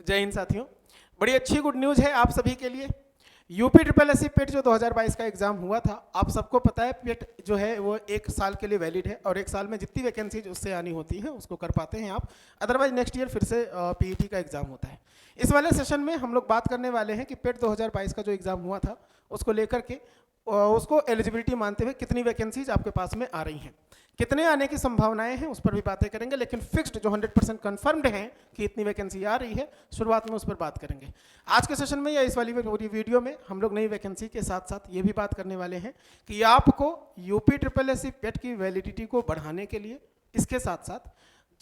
जय हिंद साथियों, बड़ी अच्छी गुड न्यूज़ है आप सभी के लिए। यूपी ट्रिपल एस सी पेट जो 2022 का एग्जाम हुआ था, आप सबको पता है पेट जो है वो 1 साल के लिए वैलिड है और 1 साल में जितनी वैकेंसीज उससे आनी होती हैं उसको कर पाते हैं आप। अदरवाइज नेक्स्ट ईयर फिर से पीईटी का एग्जाम होता है। इस वाले सेशन में हम लोग बात करने वाले हैं कि पेट 2022 का जो एग्जाम हुआ था उसको लेकर के उसको एलिजिबिलिटी मानते हुए कितनी वैकेंसीज आपके पास में आ रही हैं, कितने आने की संभावनाएं हैं, उस पर भी बातें करेंगे। लेकिन फिक्स्ड जो 100% कंफर्म्ड है कि इतनी वैकेंसी आ रही है, शुरुआत में उस पर बात करेंगे। आज के सेशन में या इस वाली पूरी वीडियो में हम लोग नई वैकेंसी के साथ साथ ये भी बात करने वाले हैं कि आपको यूपी ट्रिपल एस सी पेट की वैलिडिटी को बढ़ाने के लिए, इसके साथ साथ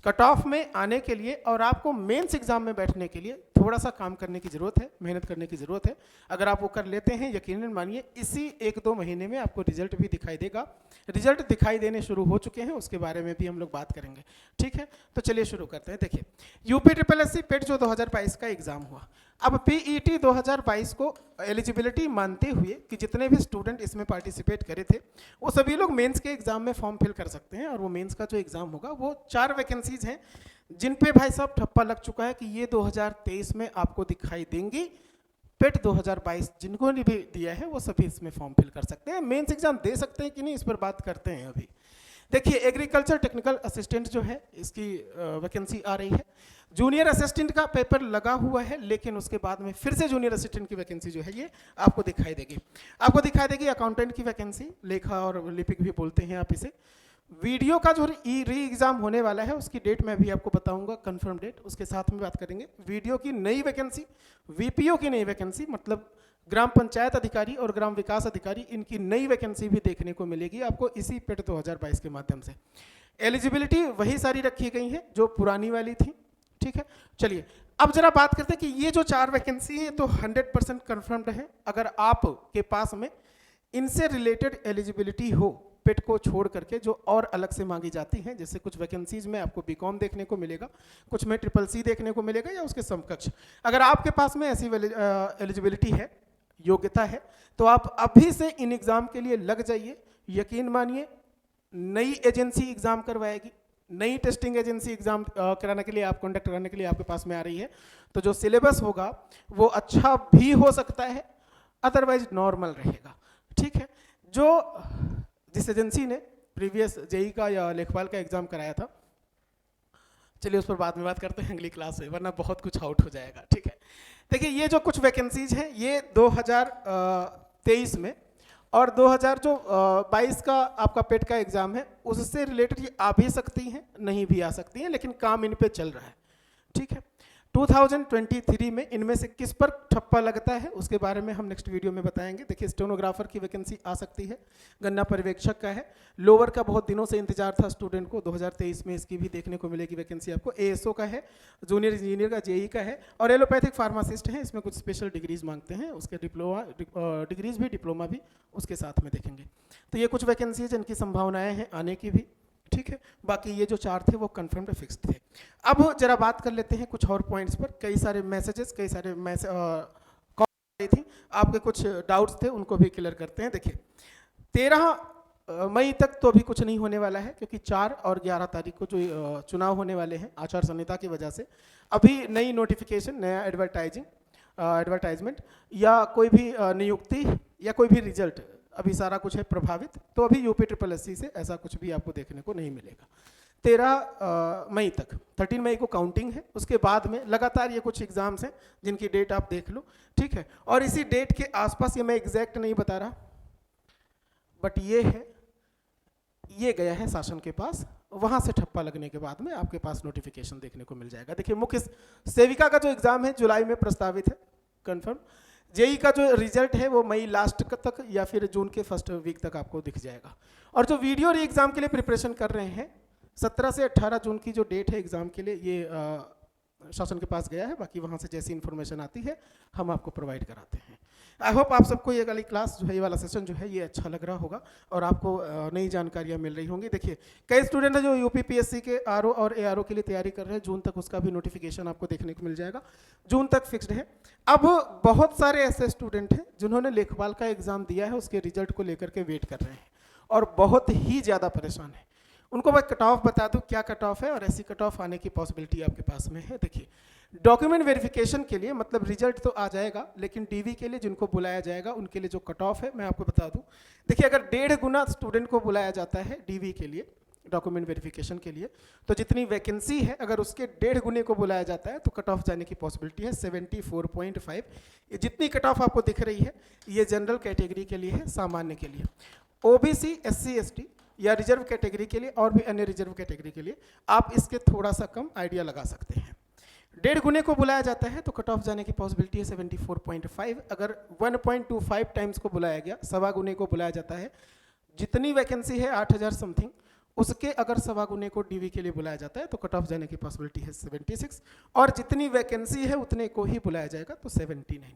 कट ऑफ में आने के लिए और आपको मेंस एग्जाम में बैठने के लिए थोड़ा सा काम करने की ज़रूरत है, मेहनत करने की ज़रूरत है। अगर आप वो कर लेते हैं, यकीनन मानिए इसी 1-2 महीने में आपको रिजल्ट भी दिखाई देगा। रिजल्ट दिखाई देने शुरू हो चुके हैं, उसके बारे में भी हम लोग बात करेंगे। ठीक है, तो चलिए शुरू करते हैं। देखिए, यूपी ट्रिपल एस सी पेट जो 2022 का एग्जाम हुआ, अब पीईटी 2022 को एलिजिबिलिटी मानते हुए कि जितने भी स्टूडेंट इसमें पार्टिसिपेट करे थे वो सभी लोग मेंस के एग्जाम में फॉर्म फिल कर सकते हैं। और वो मेंस का जो एग्जाम होगा वो 4 वैकेंसीज हैं जिन पे भाई साहब ठप्पा लग चुका है कि ये 2023 में आपको दिखाई देंगी। पेट 2022 जिनको ने भी दिया है वो सभी इसमें फॉर्म फिल कर सकते हैं। मेंस एग्जाम दे सकते हैं कि नहीं, इस पर बात करते हैं अभी। देखिए, एग्रीकल्चर टेक्निकल असिस्टेंट जो है इसकी वैकेंसी आ रही है। जूनियर असिस्टेंट का पेपर लगा हुआ है, लेकिन उसके बाद में फिर से जूनियर असिस्टेंट की वैकेंसी जो है ये आपको दिखाई देगी। आपको दिखाई देगी अकाउंटेंट की वैकेंसी, लेखा और लिपिक भी बोलते हैं आप इसे। वीडियो का जो री एग्जाम होने वाला है उसकी डेट मैं भी आपको बताऊंगा, कंफर्म डेट, उसके साथ में बात करेंगे। वीडियो की नई वैकेंसी, वीपीओ की नई वैकेंसी, मतलब ग्राम पंचायत अधिकारी और ग्राम विकास अधिकारी, इनकी नई वैकेंसी भी देखने को मिलेगी आपको इसी पेट 2022 के माध्यम से। एलिजिबिलिटी वही सारी रखी गई है जो पुरानी वाली थी। ठीक है, चलिए अब जरा बात करते हैं कि ये जो 4 वैकेंसी है तो 100% कंफर्म्ड है। अगर आपके पास में इनसे रिलेटेड एलिजिबिलिटी हो, पेट को छोड़ करके जो और अलग से मांगी जाती हैं, जैसे कुछ वैकेंसीज में आपको बीकॉम देखने को मिलेगा, कुछ में ट्रिपल सी देखने को मिलेगा या उसके समकक्ष। अगर आपके पास में ऐसी एलिजिबिलिटी है, योग्यता है, तो आप अभी से इन एग्जाम के लिए लग जाइए। यकीन मानिए नई एजेंसी एग्जाम करवाएगी, नई टेस्टिंग एजेंसी एग्जाम कराने के लिए, आप कंडक्ट कराने के लिए आपके पास में आ रही है। तो जो सिलेबस होगा वो अच्छा भी हो सकता है, अदरवाइज नॉर्मल रहेगा। ठीक है, जो जिस एजेंसी ने प्रीवियस जेई का या लेखपाल का एग्जाम कराया था, चलिए उस पर बाद में बात करते हैं अगली क्लास में, वरना बहुत कुछ आउट हो जाएगा। ठीक है, देखिए ये जो कुछ वैकेंसीज हैं ये 2023 में और 2022 का आपका पेट का एग्जाम है, उससे रिलेटेड ये आ भी सकती हैं, नहीं भी आ सकती हैं, लेकिन काम इन पे चल रहा है। ठीक है, 2023 में इनमें से किस पर ठप्पा लगता है उसके बारे में हम नेक्स्ट वीडियो में बताएंगे। देखिए, स्टेनोग्राफर की वैकेंसी आ सकती है, गन्ना पर्यवेक्षक का है, लोअर का बहुत दिनों से इंतजार था स्टूडेंट को, 2023 में इसकी भी देखने को मिलेगी वैकेंसी आपको। एएसओ का है, जूनियर इंजीनियर का, जेई का है, और एलोपैथिक फार्मासिस्ट है। इसमें कुछ स्पेशल डिग्रीज मांगते हैं, उसके डिग्रीज भी, डिप्लोमा भी उसके साथ में देखेंगे। तो ये कुछ वैकेंसीज जिनकी संभावनाएं हैं आने की भी। ठीक है, बाकी ये जो 4 थे वो कंफर्म्ड फिक्स्ड थे। अब जरा बात कर लेते हैं कुछ और पॉइंट्स पर। कई सारे मैसेजेस, कई सारे कॉल आई थी, आपके कुछ डाउट्स थे, उनको भी क्लियर करते हैं। देखिए, 13 मई तक तो अभी कुछ नहीं होने वाला है, क्योंकि 4 और 11 तारीख को जो चुनाव होने वाले हैं आचार संहिता की वजह से, अभी नई नोटिफिकेशन, नया एडवर्टाइजमेंट या कोई भी नियुक्ति या कोई भी रिजल्ट, अभी सारा कुछ है प्रभावित। तो अभी यूपी ट्रिपल एस सी से ऐसा कुछ भी आपको देखने को नहीं मिलेगा 13 मई तक। 13 मई को काउंटिंग है, उसके बाद में लगातार ये कुछ एग्जाम्स हैं जिनकी डेट आप देख लो। ठीक है, और इसी डेट के आसपास, ये मैं एग्जैक्ट नहीं बता रहा, बट ये है, ये गया है शासन के पास, वहाँ से ठप्पा लगने के बाद में आपके पास नोटिफिकेशन देखने को मिल जाएगा। देखिए, मुख्य सेविका का जो एग्जाम है जुलाई में प्रस्तावित है, कन्फर्म। जेई का जो रिजल्ट है वो मई लास्ट तक या फिर जून के फर्स्ट वीक तक आपको दिख जाएगा। और जो वीडियो री एग्जाम के लिए प्रिपरेशन कर रहे हैं, 17 से 18 जून की जो डेट है एग्जाम के लिए, ये शासन के पास गया है। बाकी वहाँ से जैसी इन्फॉर्मेशन आती है हम आपको प्रोवाइड कराते हैं। आई होप आप सबको ये वाली क्लास जो है, ये वाला सेशन जो है, ये अच्छा लग रहा होगा और आपको नई जानकारियाँ मिल रही होंगी। देखिए, कई स्टूडेंट हैं जो यूपी पीएससी के आरओ और एआरओ के लिए तैयारी कर रहे हैं, जून तक उसका भी नोटिफिकेशन आपको देखने को मिल जाएगा, जून तक फिक्स्ड है। अब बहुत सारे ऐसे स्टूडेंट हैं जिन्होंने लेखपाल का एग्जाम दिया है, उसके रिजल्ट को लेकर के वेट कर रहे हैं और बहुत ही ज़्यादा परेशान है। उनको मैं कट ऑफ बता दूं क्या कट ऑफ है और ऐसी कट ऑफ आने की पॉसिबिलिटी आपके पास में है। देखिए, डॉक्यूमेंट वेरिफिकेशन के लिए, मतलब रिजल्ट तो आ जाएगा, लेकिन डीवी के लिए जिनको बुलाया जाएगा उनके लिए जो कट ऑफ है मैं आपको बता दूं। देखिए, अगर 1.5 गुना स्टूडेंट को बुलाया जाता है डीवी के लिए, डॉक्यूमेंट वेरिफिकेशन के लिए, तो जितनी वैकेंसी है अगर उसके 1.5 गुने को बुलाया जाता है तो कट ऑफ जाने की पॉसिबिलिटी है 74.5। ये जितनी कट ऑफ आपको दिख रही है ये जनरल कैटेगरी के लिए है, सामान्य के लिए। ओबीसी, एससी, एसटी या रिजर्व कैटेगरी के लिए और भी अन्य रिजर्व कैटेगरी के लिए आप इसके थोड़ा सा कम आइडिया लगा सकते हैं। 1.5 गुने को बुलाया जाता है तो कट ऑफ जाने की पॉसिबिलिटी है 74.5। अगर 1.25 टाइम्स को बुलाया गया, सवा गुने को बुलाया जाता है, जितनी वैकेंसी है 8000 समथिंग, उसके अगर सवा गुने को डीवी के लिए बुलाया जाता है तो कट ऑफ जाने की पॉसिबिलिटी है 76, और जितनी वैकेंसी है उतने को ही बुलाया जाएगा तो 79।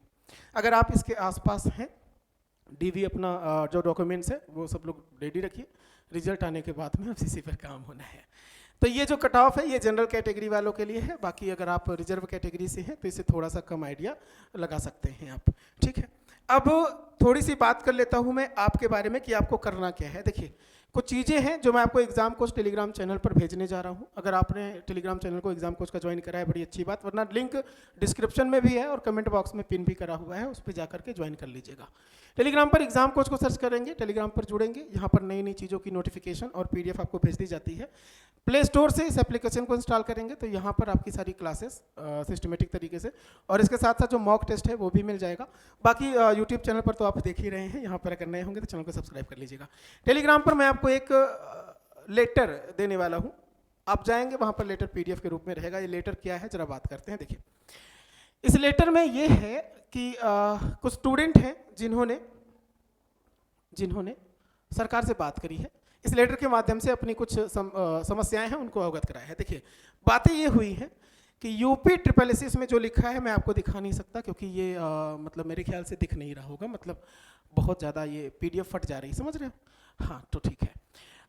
अगर आप इसके आसपास हैं, डीवी अपना जो डॉक्यूमेंट्स है वो सब लोग रेडी रखिए, रिजल्ट आने के बाद में अब इसी पर काम होना है। तो ये जो कट ऑफ है ये जनरल कैटेगरी वालों के लिए है, बाकी अगर आप रिजर्व कैटेगरी से हैं तो इसे थोड़ा सा कम आइडिया लगा सकते हैं आप, ठीक है। अब थोड़ी सी बात कर लेता हूँ मैं आपके बारे में कि आपको करना क्या है। देखिए, कुछ चीज़ें हैं जो मैं आपको एग्जाम कोच टेलीग्राम चैनल पर भेजने जा रहा हूँ। अगर आपने टेलीग्राम चैनल को एग्जाम कोच का ज्वाइन करा है बड़ी अच्छी बात, वरना लिंक डिस्क्रिप्शन में भी है और कमेंट बॉक्स में पिन भी करा हुआ है, उस पर जाकर के ज्वाइन कर लीजिएगा। टेलीग्राम पर एग्जाम कोच को सर्च करेंगे, टेलीग्राम पर जुड़ेंगे, यहाँ पर नई नई चीज़ों की नोटिफिकेशन और पीडीएफ आपको भेज दी जाती है। प्ले स्टोर से इस एप्लीकेशन को इंस्टॉल करेंगे तो यहाँ पर आपकी सारी क्लासेस सिस्टमेटिक तरीके से, और इसके साथ साथ जो मॉक टेस्ट है वो भी मिल जाएगा। बाकी यूट्यूब चैनल पर तो आप देख ही रहे हैं, यहाँ पर अगर नए होंगे तो चैनल को सब्सक्राइब कर लीजिएगा। टेलीग्राम पर मैं आपको एक लेटर देने वाला हूँ, आप जाएंगे वहाँ पर लेटर पीडीएफ के रूप में रहेगा। ये लेटर क्या है जरा बात करते हैं। देखिए, इस लेटर में ये है कि कुछ स्टूडेंट हैं जिन्होंने सरकार से बात करी है, इस लेटर के माध्यम से अपनी कुछ समस्याएं हैं उनको अवगत कराया है। देखिए, बातें ये हुई हैं कि यूपी SSS इसमें जो लिखा है मैं आपको दिखा नहीं सकता क्योंकि ये मतलब मेरे ख्याल से दिख नहीं रहा होगा, मतलब बहुत ज़्यादा ये पीडीएफ फट जा रही, समझ रहे हो? हाँ, तो ठीक है।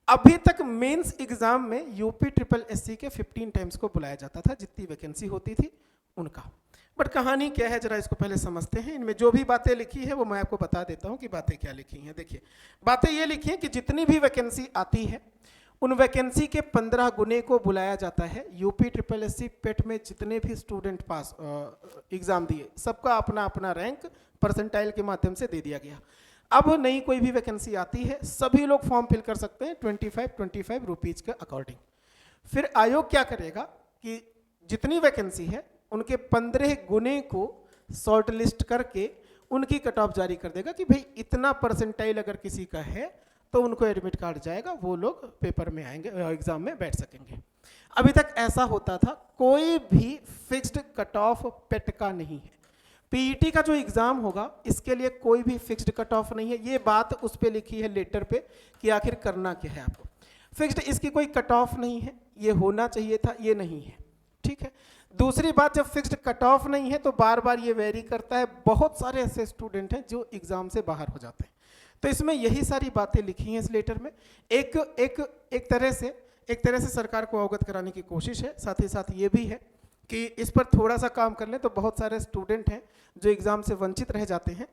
अभी तक मेंस एग्जाम में यूपी SSS के 15 टाइम्स को बुलाया जाता था, जितनी वैकेंसी होती थी उनका। बट कहानी क्या है जरा इसको पहले समझते हैं। इनमें जो भी बातें लिखी है वो मैं आपको बता देता हूँ कि बातें क्या लिखी हैं। देखिए, बातें ये लिखी हैं कि जितनी भी वैकेंसी आती है उन वैकेंसी के 15 गुने को बुलाया जाता है। यूपी SSS पेट में जितने भी स्टूडेंट पास एग्जाम दिए सबका अपना अपना रैंक परसेंटाइल के माध्यम से दे दिया गया। अब नई कोई भी वैकेंसी आती है सभी लोग फॉर्म फिल कर सकते हैं 25 रुपीज के अकॉर्डिंग। फिर आयोग क्या करेगा कि जितनी वैकेंसी है उनके 15 गुने को शॉर्ट लिस्ट करके उनकी कट ऑफ जारी कर देगा कि भाई इतना परसेंटाइल अगर किसी का है तो उनको एडमिट कार्ड जाएगा, वो लोग पेपर में आएंगे, एग्जाम में बैठ सकेंगे। अभी तक ऐसा होता था, कोई भी फिक्स्ड कट ऑफ पेट का नहीं है। पीईटी का जो एग्जाम होगा इसके लिए कोई भी फिक्स्ड कट ऑफ नहीं है। ये बात उस पे लिखी है लेटर पे कि आखिर करना क्या है आपको। फिक्स्ड इसकी कोई कट ऑफ नहीं है, ये होना चाहिए था, ये नहीं है, ठीक है। दूसरी बात, जब फिक्स्ड कट ऑफ नहीं है तो बार बार ये वेरी करता है। बहुत सारे ऐसे स्टूडेंट हैं जो एग्जाम से बाहर हो जाते हैं। तो इसमें यही सारी बातें लिखी हैं इस लेटर में। एक तरह से सरकार को अवगत कराने की कोशिश है। साथ ही साथ ये भी है कि इस पर थोड़ा सा काम कर लें तो बहुत सारे स्टूडेंट हैं जो एग्जाम से वंचित रह जाते हैं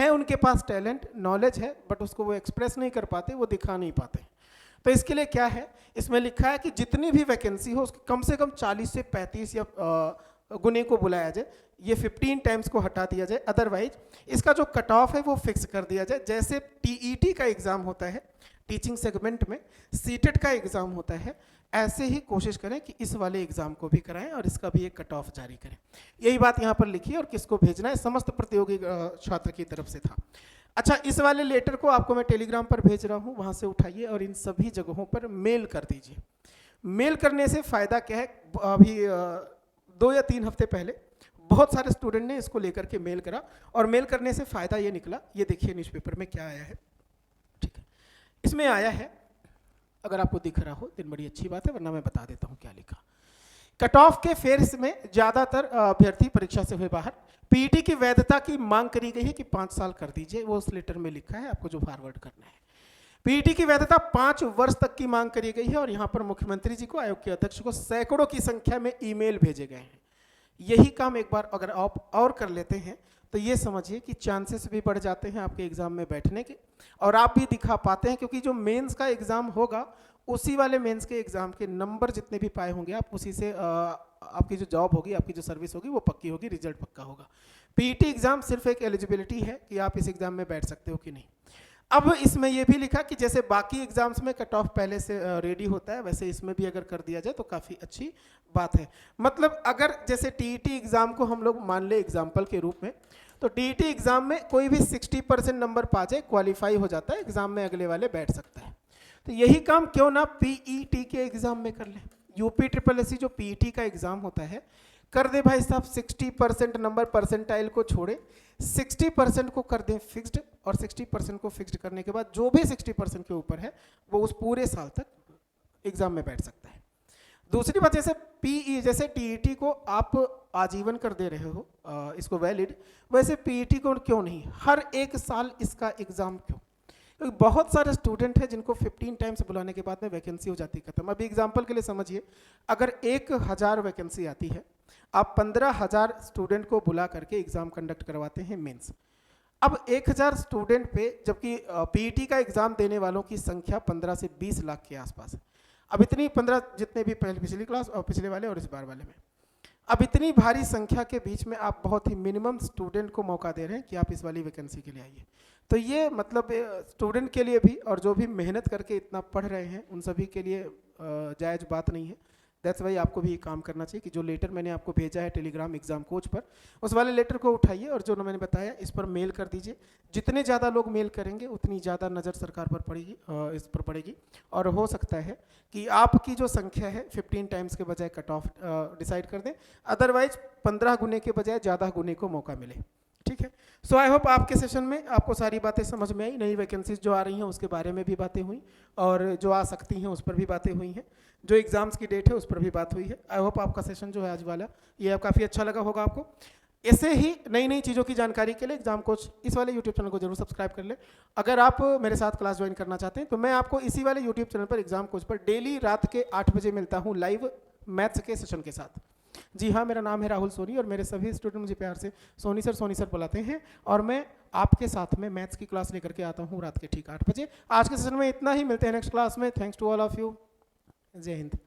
उनके पास टैलेंट, नॉलेज है, बट उसको वो एक्सप्रेस नहीं कर पाते, वो दिखा नहीं पाते। तो इसके लिए क्या है, इसमें लिखा है कि जितनी भी वैकेंसी हो उसके कम से कम 40 से 35 या गुने को बुलाया जाए, ये 15 टाइम्स को हटा दिया जाए। अदरवाइज इसका जो कट ऑफ है वो फिक्स कर दिया जाए। जैसे टीईटी का एग्जाम होता है, टीचिंग सेगमेंट में सीटेट का एग्जाम होता है, ऐसे ही कोशिश करें कि इस वाले एग्जाम को भी कराएं और इसका भी एक कट ऑफ जारी करें। यही बात यहाँ पर लिखी है और किसको भेजना है, समस्त प्रतियोगी छात्र की तरफ से था। अच्छा, इस वाले लेटर को आपको मैं टेलीग्राम पर भेज रहा हूँ, वहाँ से उठाइए और इन सभी जगहों पर मेल कर दीजिए। मेल करने से फ़ायदा क्या है, अभी 2 या 3 हफ्ते पहले बहुत सारे स्टूडेंट ने इसको लेकर के मेल करा और मेल करने से फ़ायदा ये निकला। ये देखिए न्यूज़पेपर में क्या आया है, ठीक है। इसमें आया है, अगर आपको दिख रहा हो दिन बड़ी अच्छी बात है, वरना मैं बता देता हूँ क्या लिखा। कट ऑफ के फेज में ज़्यादातर अभ्यर्थी परीक्षा से हुए बाहर। पीईटी की वैधता की मांग करी गई है कि 5 साल कर दीजिए, वो उस लेटर में लिखा है, आपको जो फॉरवर्ड करना है। पीईटी की वैधता 5 वर्ष तक की मांग करी गई है और यहाँ पर मुख्यमंत्री जी को, आयोग के अध्यक्ष को सैकड़ों की संख्या में ईमेल भेजे गए हैं। यही काम एक बार अगर आप और कर लेते हैं तो ये समझिए कि चांसेस भी बढ़ जाते हैं आपके एग्जाम में बैठने के, और आप भी दिखा पाते हैं, क्योंकि जो मेंस का एग्जाम होगा उसी वाले मेंस के एग्जाम के नंबर जितने भी पाए होंगे आप उसी से आपकी जो जॉब होगी, आपकी जो सर्विस होगी वो पक्की होगी, रिजल्ट पक्का होगा। पीईटी एग्जाम सिर्फ एक एलिजिबिलिटी है कि आप इस एग्जाम में बैठ सकते हो कि नहीं। अब इसमें यह भी लिखा कि जैसे बाकी एग्जाम्स में कट ऑफ पहले से रेडी होता है, वैसे इसमें भी अगर कर दिया जाए तो काफ़ी अच्छी बात है। मतलब अगर जैसे टीईटी एग्जाम को हम लोग मान ले एग्जाम्पल के रूप में, तो टीईटी एग्जाम में कोई भी 60% नंबर पा जाए, क्वालिफाई हो जाता है, एग्जाम में अगले वाले बैठ सकता है। तो यही काम क्यों ना पीईटी के एग्जाम में कर ले। यूपी ट्रिपल एससी जो पीईटी का एग्जाम होता है, कर दे भाई साहब 60% नंबर परसेंटाइल को छोड़े 60% को कर दें फिक्स्ड, और 60% को फिक्स्ड करने के बाद जो भी 60% के ऊपर है वो उस पूरे साल तक एग्जाम में बैठ सकता है। दूसरी बात, जैसे टीईटी को आप आजीवन कर दे रहे हो इसको वैलिड, वैसे पीईटी को क्यों नहीं, हर एक साल इसका एग्जाम क्यों? क्योंकि बहुत सारे स्टूडेंट हैं जिनको 15 टाइम्स बुलाने के बाद में वैकेंसी हो जाती है खत्म। अभी एग्जांपल के लिए समझिए, अगर 1000 वैकेंसी आती है, आप 15,000 स्टूडेंट को बुला करके एग्जाम कंडक्ट करवाते हैं मेंस। अब 1000 स्टूडेंट पे, जबकि पीईटी का एग्जाम देने वालों की संख्या 15 से 20 लाख के आसपास है। अब इतनी 15 जितने भी पिछली क्लास और पिछले वाले और इस बार वाले में, अब इतनी भारी संख्या के बीच में आप बहुत ही मिनिमम स्टूडेंट को मौका दे रहे हैं कि आप इस वाली वैकेंसी के लिए आइए। तो ये मतलब स्टूडेंट के लिए भी और जो भी मेहनत करके इतना पढ़ रहे हैं उन सभी के लिए जायज़ बात नहीं है। दैट्स वाई आपको भी काम करना चाहिए कि जो लेटर मैंने आपको भेजा है टेलीग्राम एग्जाम कोच पर, उस वाले लेटर को उठाइए और जो मैंने बताया इस पर मेल कर दीजिए। जितने ज़्यादा लोग मेल करेंगे उतनी ज़्यादा नज़र सरकार पर पड़ेगी, इस पर पड़ेगी, और हो सकता है कि आपकी जो संख्या है 15 टाइम्स के बजाय कट ऑफ डिसाइड कर दें, अदरवाइज 15 गुने के बजाय ज़्यादा गुने को मौका मिले। ठीक है, सो आई होप आपके सेशन में आपको सारी बातें समझ में आई। नई वैकेंसीज जो आ रही हैं उसके बारे में भी बातें हुई, और जो आ सकती हैं उस पर भी बातें हुई हैं, जो एग्जाम्स की डेट है उस पर भी बात हुई है। आई होप आपका सेशन जो है आज वाला ये काफ़ी अच्छा लगा होगा आपको। ऐसे ही नई नई चीज़ों की जानकारी के लिए एग्जाम कोच इस वाले यूट्यूब चैनल को जरूर सब्सक्राइब कर ले। अगर आप मेरे साथ क्लास ज्वाइन करना चाहते हैं तो मैं आपको इसी वाले यूट्यूब चैनल पर एग्जाम कोच पर डेली रात के 8 बजे मिलता हूँ लाइव मैथ्स के सेशन के साथ। जी हाँ, मेरा नाम है राहुल सोनी और मेरे सभी स्टूडेंट मुझे प्यार से सोनी सर बुलाते हैं, और मैं आपके साथ में मैथ्स की क्लास लेकर के आता हूँ रात के ठीक 8 बजे। आज के सेशन में इतना ही, मिलते हैं नेक्स्ट क्लास में। Thanks to all of you. जय हिंद।